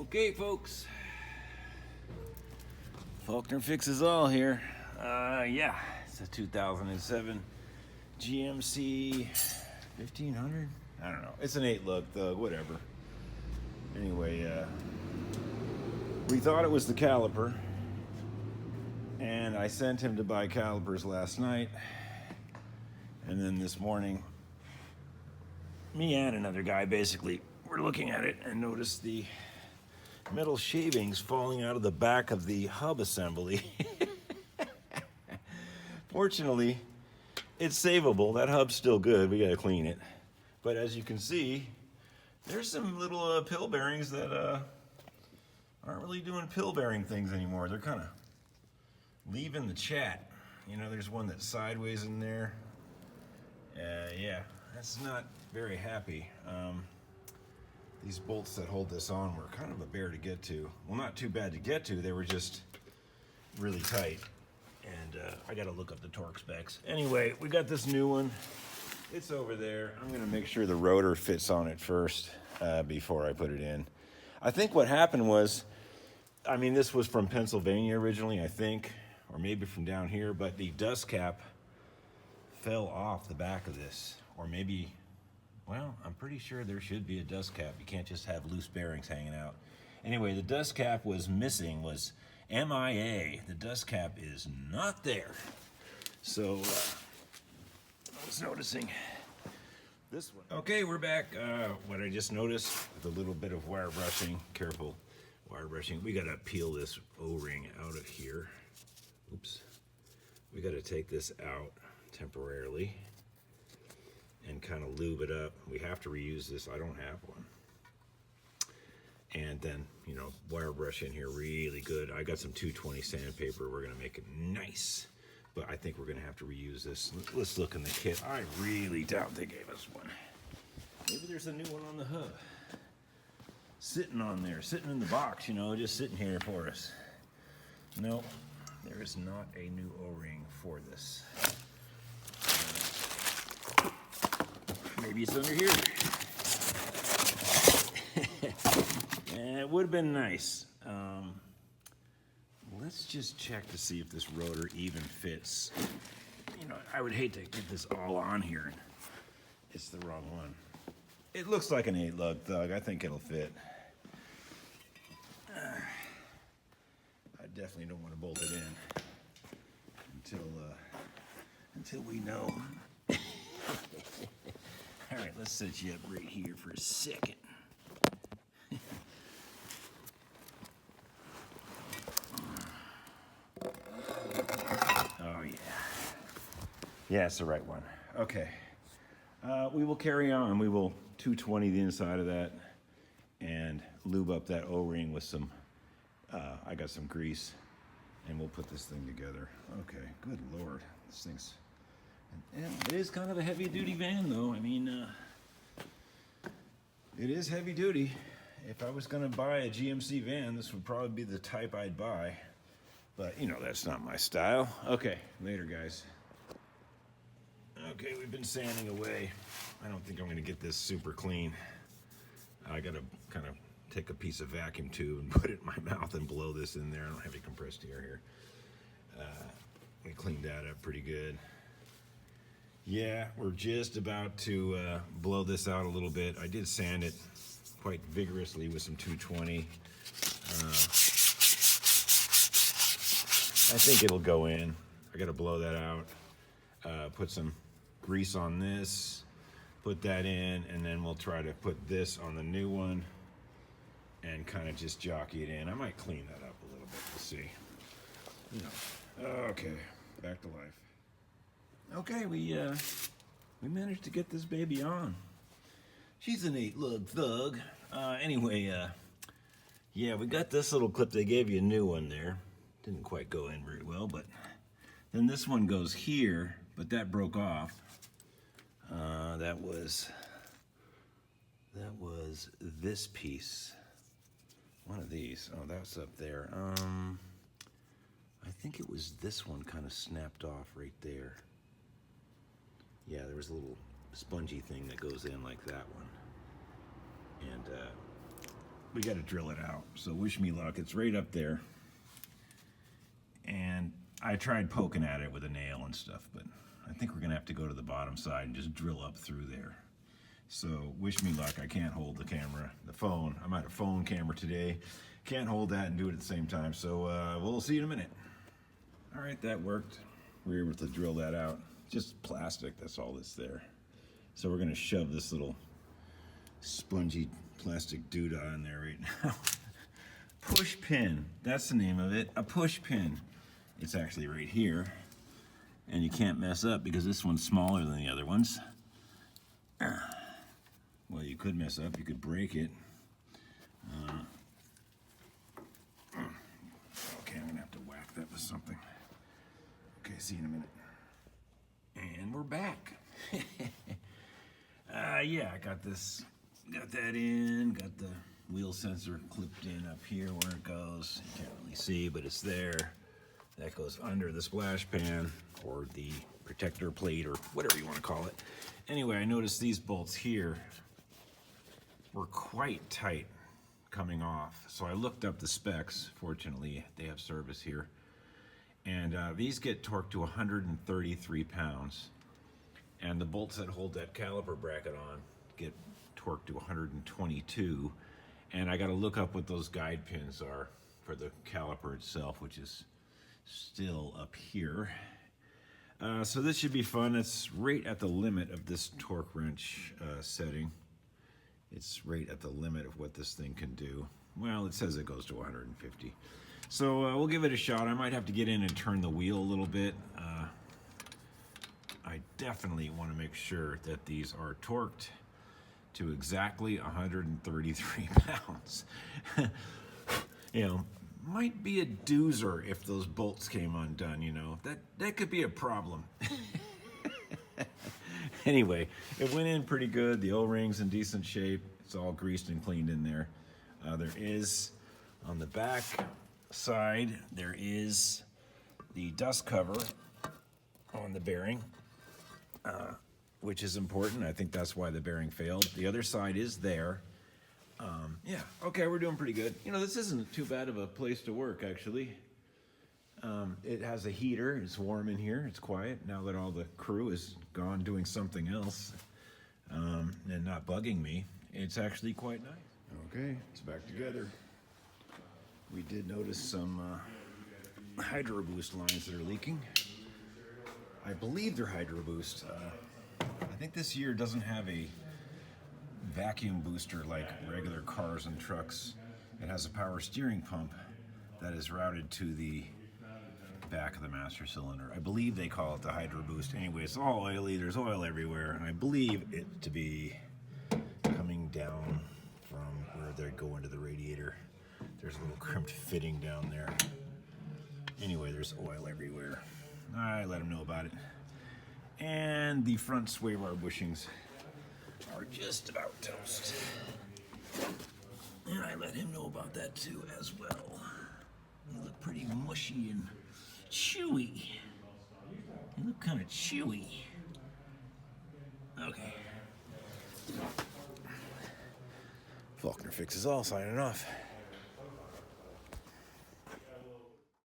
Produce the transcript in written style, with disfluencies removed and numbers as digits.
Okay, folks. Faulkner Fixes All here. Yeah, it's a 2007 GMC 1500. I don't know. It's an 8-lug thug, whatever. Anyway, we thought it was the caliper, and I sent him to buy calipers last night. And then this morning, me and another guy basically were looking at it and noticed the metal shavings falling out of the back of the hub assembly. Fortunately, it's savable. That hub's still good. We gotta clean it. But as you can see, there's some little pill bearings that aren't really doing pill bearing things anymore. They're kind of leaving the chat. You know, there's one that's sideways in there. Yeah, that's not very happy. These bolts that hold this on were kind of a bear to get to. Well, not too bad to get to, they were just really tight. And I gotta look up the torque specs. Anyway, we got this new one. It's over there. I'm gonna make sure the rotor fits on it first before I put it in. I think what happened was, I mean, this was from Pennsylvania originally, I think, or maybe from down here, but the dust cap fell off the back of this, or maybe, well, I'm pretty sure there should be a dust cap. You can't just have loose bearings hanging out. Anyway, the dust cap was missing, was MIA. The dust cap is not there. So I was noticing this one. Okay, we're back. What I just noticed, with a little bit of wire brushing, careful wire brushing. We gotta peel this O-ring out of here. Oops. We gotta take this out temporarily and kind of lube it up. We have to reuse this. I don't have one. And then, you know, wire brush in here really good. I got some 220 sandpaper. We're gonna make it nice, but I think we're gonna have to reuse this. Let's look in the kit. I really doubt they gave us one. Maybe there's a new one on the hub. Sitting on there, sitting in the box, you know, just sitting here for us. No, there is not a new O-ring for this. Maybe it's under here. It would have been nice. Let's just check to see if this rotor even fits. You know, I would hate to get this all on here and it's the wrong one. It looks like an 8-lug thug. I think it'll fit. I definitely don't want to bolt it in until we know. All right, let's set you up right here for a second. Oh, yeah. Yeah, it's the right one. Okay. We will carry on. We will 220 the inside of that and lube up that O-ring with some, I got some grease, and we'll put this thing together. Okay, good Lord. This thing's, and it is kind of a heavy-duty van, though. I mean, it is heavy-duty. If I was going to buy a GMC van, this would probably be the type I'd buy. But, you know, that's not my style. Okay, later, guys. Okay, we've been sanding away. I don't think I'm going to get this super clean. I got to kind of take a piece of vacuum tube and put it in my mouth and blow this in there. I don't have any compressed air here. We cleaned that up pretty good. Yeah, we're just about to blow this out a little bit. I did sand it quite vigorously with some 220. I think it'll go in. I gotta blow that out. Put some grease on this, put that in, and then we'll try to put this on the new one and kind of just jockey it in. I might clean that up a little bit, we'll see. You know. Okay, back to life. Okay, we managed to get this baby on. She's an 8-lug thug. Anyway, yeah, we got this little clip. They gave you a new one there. Didn't quite go in very well, but then this one goes here, but that broke off. That was this piece. One of these. Oh, that's up there. I think it was this one kind of snapped off right there. Yeah, there was a little spongy thing that goes in like that one. And we got to drill it out. So wish me luck. It's right up there. And I tried poking at it with a nail and stuff, but I think we're gonna have to go to the bottom side and just drill up through there. So wish me luck. I can't hold the camera, the phone. I'm at a phone camera today. Can't hold that and do it at the same time. So we'll see you in a minute. All right, that worked. We were able to drill that out. Just plastic, that's all that's there. So we're gonna shove this little spongy plastic doodah in there right now. Push pin, that's the name of it, a push pin. It's actually right here, and you can't mess up because this one's smaller than the other ones. Well, you could mess up, you could break it. Okay, I'm gonna have to whack that with something. Okay, see you in a minute. And we're back. Yeah, I got this, got that in, got the wheel sensor clipped in up here where it goes. You can't really see, but it's there. That goes under the splash pan or the protector plate or whatever you want to call it. Anyway, I noticed these bolts here were quite tight coming off. So I looked up the specs. Fortunately, they have service here. And these get torqued to 133 pounds. And the bolts that hold that caliper bracket on get torqued to 122. And I got to look up what those guide pins are for the caliper itself, which is still up here. So this should be fun. It's right at the limit of this torque wrench setting. It's right at the limit of what this thing can do. Well, it says it goes to 150. So we'll give it a shot. I might have to get in and turn the wheel a little bit. I definitely want to make sure that these are torqued to exactly 133 pounds. You know, might be a doozer if those bolts came undone, you know. That could be a problem. Anyway, it went in pretty good. The O-ring's in decent shape. It's all greased and cleaned in there. There is, on the back side, there is the dust cover on the bearing, which is important. I think that's why the bearing failed. The other side is there. Yeah, okay, we're doing pretty good. You know, this isn't too bad of a place to work, actually. It has a heater. It's warm in here. It's quiet now that all the crew is gone doing something else and not bugging me. It's actually quite nice. Okay, it's back together. We did notice some Hydro Boost lines that are leaking. I believe they're Hydro Boost. I think this year doesn't have a vacuum booster like regular cars and trucks. It has a power steering pump that is routed to the back of the master cylinder. I believe they call it the Hydro Boost. Anyway, it's all oily. There's oil everywhere, and I believe it to be coming down from where they go into the radiator. There's a little crimped fitting down there. Anyway, there's oil everywhere. I let him know about it. And the front sway bar bushings are just about toast. And I let him know about that too as well. They look pretty mushy and chewy. They look kind of chewy. Okay. Faulkner Fixes All signing off.